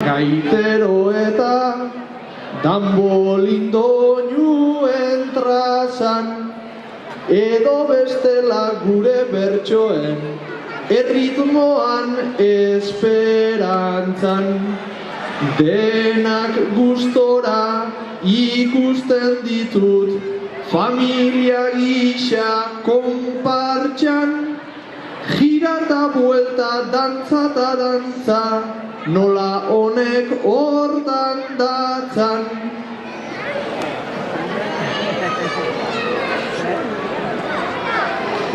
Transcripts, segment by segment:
gaitero eta danbolindonuen trazan, edo bestela gure bertsoen erritmoan esperantzan. Denak gustora ikusten ditut familia gisa konpartxan, gira eta buelta, dantza eta dantza, nola honek hortan datzan.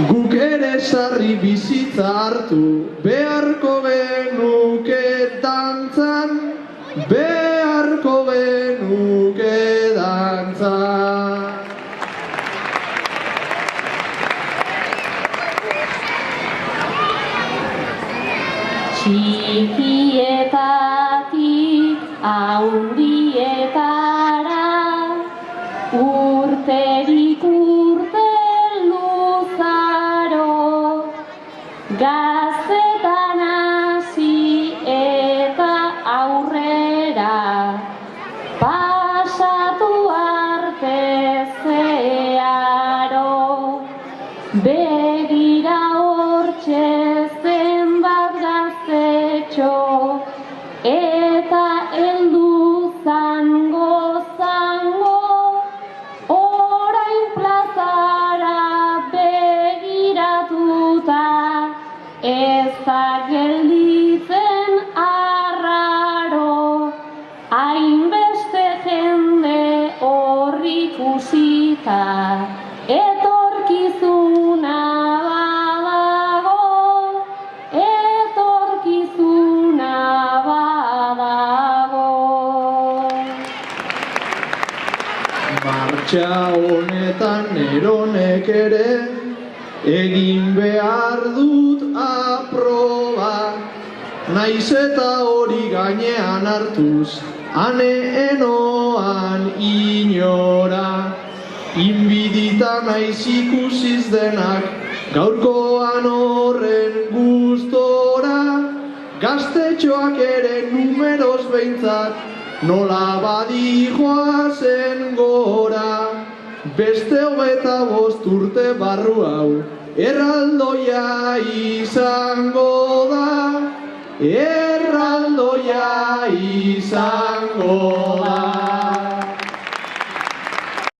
Guk ere sarri bizitza hartu, beharko genuke dantzan, beharko genuke dantzan. Txikietatik haundietara, urterik urte luzaro, gaztetan hasi eta aurrera, pasatu arte zeharo, begira hortxe zenbat gaztetxo, eta heldu zango, orain plazara begiratuta, ez da gelditzen arraro, hainbeste jende horri ikusita, etorkizuna badago, etorkizuna badago. Martxa honetan neronek ere egin behar dut aproba, naiz eta hori gainean hartuz, ane enoan inora. Inbidita naiz ikusiz denak, gaurkoan horren gustora, gaztetxoak ere numeroz behintzat, nola badijoazen gora. Beste 25 urte barru hau, erraldoia izango da, erraldoia izango da.